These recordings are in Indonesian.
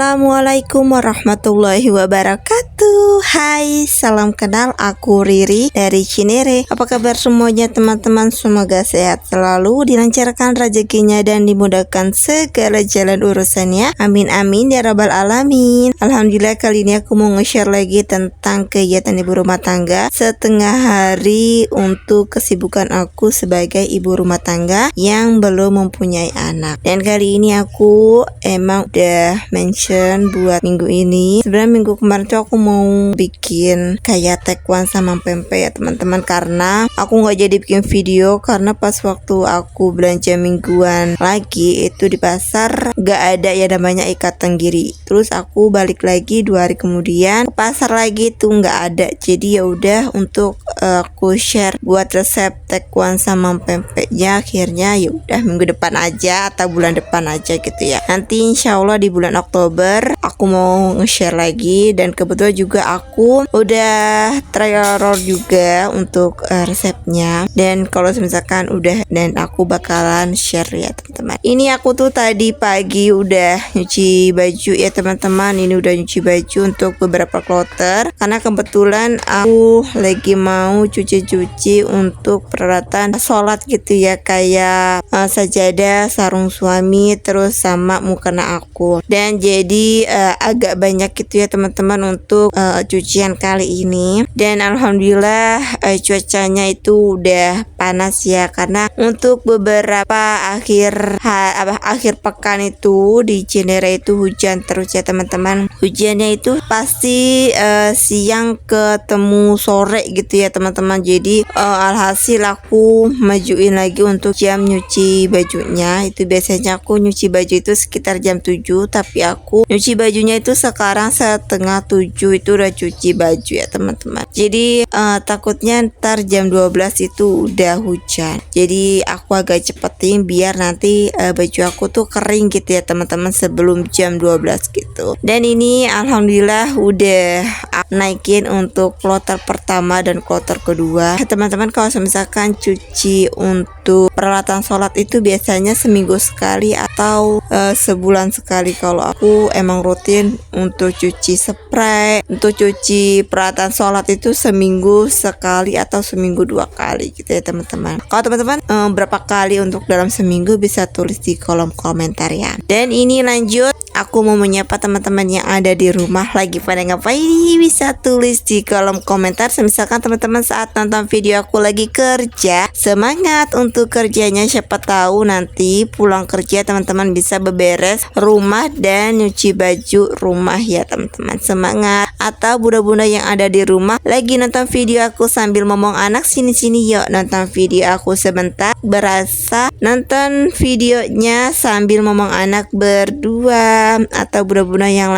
Assalamualaikum warahmatullahi wabarakatuh. Hai, salam kenal, aku Riri dari Cinere. Apa kabar semuanya teman-teman? Semoga sehat selalu, dilancarkan rezekinya dan dimudahkan segala jalan urusannya. Amin amin ya rabbal alamin. Alhamdulillah, kali ini aku mau nge-share lagi tentang kegiatan ibu rumah tangga setengah hari untuk kesibukan aku sebagai ibu rumah tangga yang belum mempunyai anak. Dan kali ini aku emang udah mention buat minggu ini. Sebenarnya minggu kemarin tuh aku mau bikin kayak taekwondo sama pempek ya teman-teman, karena aku nggak jadi bikin video karena pas waktu aku belanja mingguan lagi itu di pasar nggak ada ya namanya ikat tenggiri. Terus aku balik lagi 2 hari kemudian ke pasar lagi tuh nggak ada. Jadi ya udah untuk aku share buat resep taekwondo sama pempeknya. Akhirnya ya udah minggu depan aja atau bulan depan aja gitu ya. Nanti insya Allah di bulan Oktober aku mau nge-share lagi, dan kebetulan juga aku udah trial roll juga untuk resepnya. Dan kalau misalkan udah, dan aku bakalan share ya teman-teman. Ini aku tuh tadi pagi udah nyuci baju ya teman-teman. Ini udah nyuci baju untuk beberapa kloter karena kebetulan aku lagi mau cuci-cuci untuk peralatan sholat gitu ya, kayak sajadah, sarung suami, terus sama mukena aku. Dan jadi agak banyak gitu ya teman-teman untuk cucian kali ini. Dan alhamdulillah cuacanya itu udah panas ya, karena untuk beberapa akhir pekan itu di Cinere itu hujan terus ya teman-teman. Hujannya itu pasti siang ketemu sore gitu ya teman-teman. Jadi alhasil aku majuin lagi untuk jam nyuci bajunya. Itu biasanya aku nyuci baju itu sekitar jam 7, tapi aku nyuci bajunya itu sekarang setengah 7 itu udah cuci baju ya teman-teman. Jadi takutnya ntar jam 12 itu udah hujan. Jadi aku agak cepetin biar nanti baju aku tuh kering gitu ya teman-teman sebelum jam 12 gitu. Dan ini alhamdulillah udah naikin untuk kloter pertama dan kloter kedua. Teman-teman kalau misalkan cuci untuk peralatan sholat itu biasanya seminggu sekali atau sebulan sekali. Kalau aku emang rutin untuk cuci spray, untuk cuci peralatan sholat itu seminggu sekali atau seminggu 2 kali gitu ya teman-teman. Kalau teman-teman berapa kali untuk dalam seminggu bisa tulis di kolom komentar ya. Dan ini lanjut, aku mau menyapa teman-teman yang ada di rumah lagi pada ngapain, bisa tulis di kolom komentar. Misalkan teman-teman saat nonton video aku lagi kerja, semangat untuk kerjanya, siapa tahu nanti pulang kerja teman-teman bisa beberes rumah dan nyuci baju rumah ya teman-teman. Semangat. Atau bunda-bunda yang ada di rumah lagi nonton video aku sambil ngomong anak, sini-sini yuk nonton video aku sebentar, berasa nonton videonya sambil ngomong anak berdua. Atau bunda-bunda yang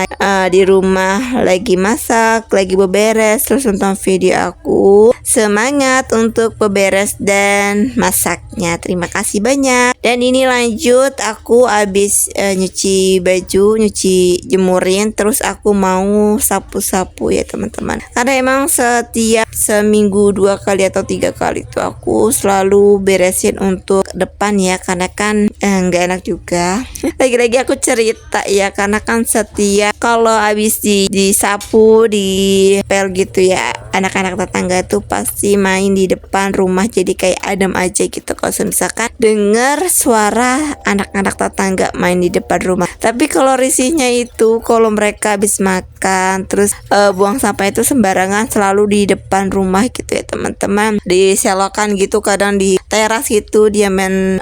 di rumah lagi masak, lagi beberes, terus nonton video aku, semangat untuk beberes dan masaknya. Terima kasih banyak. Dan ini lanjut, aku habis nyuci baju, nyuci jemurin, terus aku mau sapu-sapu ya teman-teman. Karena emang setiap seminggu 2 kali atau 3 kali itu aku selalu beresin untuk depan ya, karena kan nggak enak juga. Lagi-lagi aku cerita ya, karena kan setiap kalau habis disapu, dipel gitu ya, anak-anak tetangga tuh pasti main di depan rumah, jadi kayak adem aja gitu kalau misalkan dengar suara anak-anak tetangga main di depan rumah. Tapi kalau risihnya itu kalau mereka habis makan terus buang sampah itu sembarangan selalu di depan rumah gitu ya teman-teman. Di selokan gitu, kadang di teras gitu dia main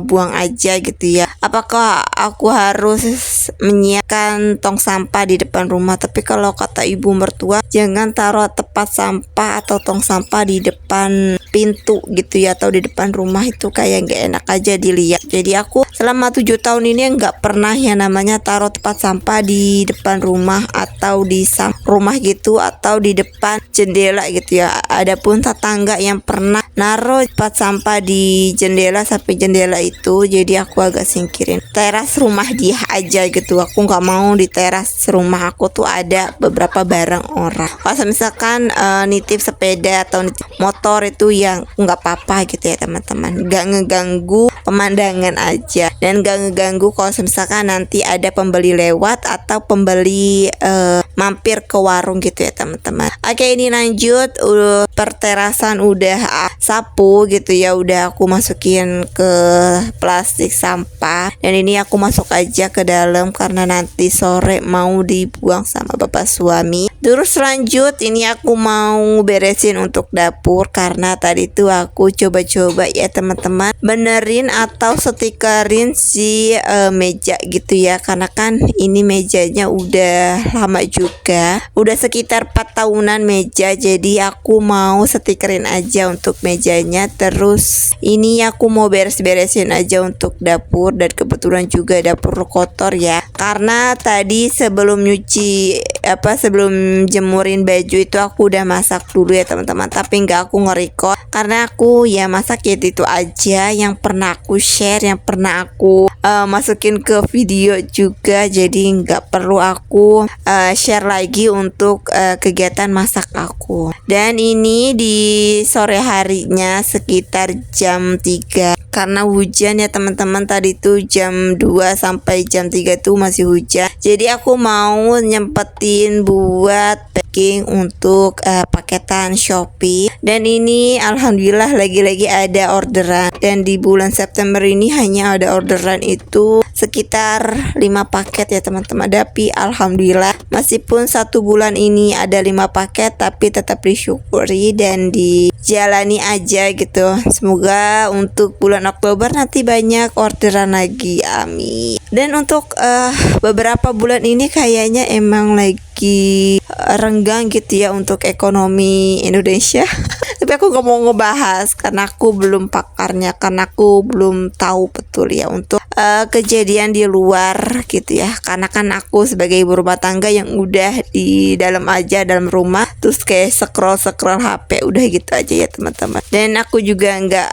buang aja gitu ya. Apakah aku harus menyiapkan tong sampah di depan rumah? Tapi kalau kata ibu mertua, jangan taruh tempat sampah atau tong sampah di depan pintu gitu ya, atau di depan rumah, itu kayak gak enak aja dilihat. Jadi aku selama 7 tahun ini nggak pernah yang namanya taruh tempat sampah di depan rumah atau di rumah gitu atau di depan jendela gitu ya. Adapun tetangga yang pernah naruh tempat sampah di jendela sampai jendela itu, jadi aku agak singkirin teras rumah dia aja gitu. Aku nggak mau di teras rumah aku tuh ada beberapa barang orang. Kalau misalkan nitip sepeda atau nitip motor itu yang nggak apa-apa gitu ya teman-teman, nggak ngeganggu pemandangan aja, dan nggak ngeganggu kalau misalkan nanti ada pembeli lewat atau pembeli mampir ke warung gitu ya teman-teman. Oke, ini lanjut, perterasan udah sapu gitu ya, udah aku masukin ke plastik sampah, dan ini aku masuk aja ke dalam karena nanti sore mau dibuang sama bapak suami. Terus lanjut, ini aku mau beresin untuk dapur karena tadi tuh aku coba-coba ya teman-teman benerin atau stikerin si meja gitu ya, karena kan ini mejanya udah lama juga, udah sekitar 4 tahunan meja, jadi aku mau stikerin aja untuk mejanya. Terus ini aku mau beres-beresin aja untuk dapur, dan kebetulan juga dapur kotor ya, karena tadi sebelum sebelum jemurin baju itu aku udah masak dulu ya teman-teman, tapi nggak aku nge-record karena aku ya masak ya itu aja yang pernah aku share, yang pernah aku masukin ke video juga, jadi nggak perlu aku share lagi untuk kegiatan masak aku. Dan ini di sore harinya sekitar jam 3 karena hujan ya teman-teman, tadi tuh jam 2 sampai jam 3 tuh masih hujan, jadi aku mau nyempetin buat packing untuk paketan Shopee. Dan ini alhamdulillah lagi-lagi ada orderan, dan di bulan September ini hanya ada orderan itu sekitar 5 paket ya teman-teman. Tapi alhamdulillah meskipun 1 bulan ini ada 5 paket, tapi tetap disyukuri dan dijalani aja gitu. Semoga untuk bulan Oktober nanti banyak orderan lagi, amin. Dan untuk beberapa bulan ini kayaknya emang lagi renggang gitu ya untuk ekonomi Indonesia. Tapi aku gak mau ngebahas karena aku belum pakarnya, karena aku belum tahu betul ya untuk kejadian di luar gitu ya, karena kan aku sebagai ibu rumah tangga yang udah di dalam rumah terus kayak scroll HP udah gitu aja ya teman-teman. Dan aku juga nggak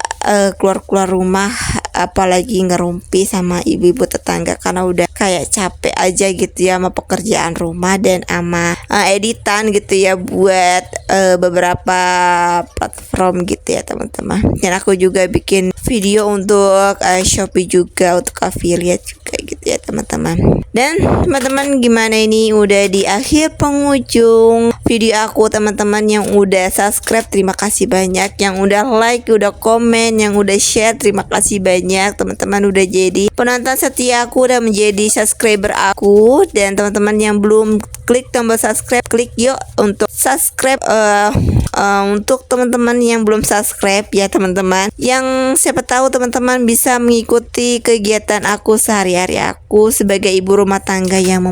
keluar rumah, apalagi ngerumpi sama ibu-ibu tetangga karena udah kayak capek aja gitu ya sama pekerjaan rumah dan sama editan gitu ya buat beberapa platform gitu ya teman-teman. Dan aku juga bikin video untuk Shopee juga, untuk affiliate juga gitu ya teman-teman. Dan teman-teman gimana, ini udah di akhir penghujung video aku teman-teman. Yang udah subscribe terima kasih banyak, yang udah like, udah komen, yang udah share terima kasih banyak teman-teman, udah jadi penonton setia aku, udah menjadi subscriber aku. Dan teman-teman yang belum klik tombol subscribe, klik yuk untuk subscribe. Untuk teman-teman yang belum subscribe ya teman-teman, yang siapa tahu teman-teman bisa mengikuti kegiatan aku sehari-hari aku sebagai ibu rumah tangga yang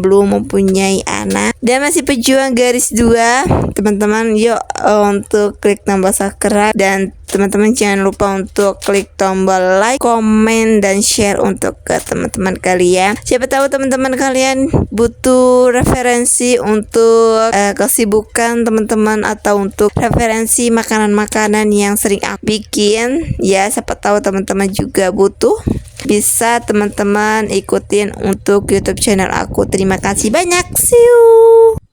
belum mempunyai anak dan masih pejuang garis 2. Teman-teman yuk untuk klik tombol subscribe, dan teman-teman jangan lupa untuk klik tombol like, komen, dan share untuk ke teman-teman kalian. Siapa tahu teman-teman kalian butuh referensi untuk kesibukan teman-teman, atau untuk referensi makanan-makanan yang sering aku bikin ya. Siapa tahu teman-teman juga butuh, bisa teman-teman ikutin untuk YouTube channel aku. Terima kasih banyak, see you.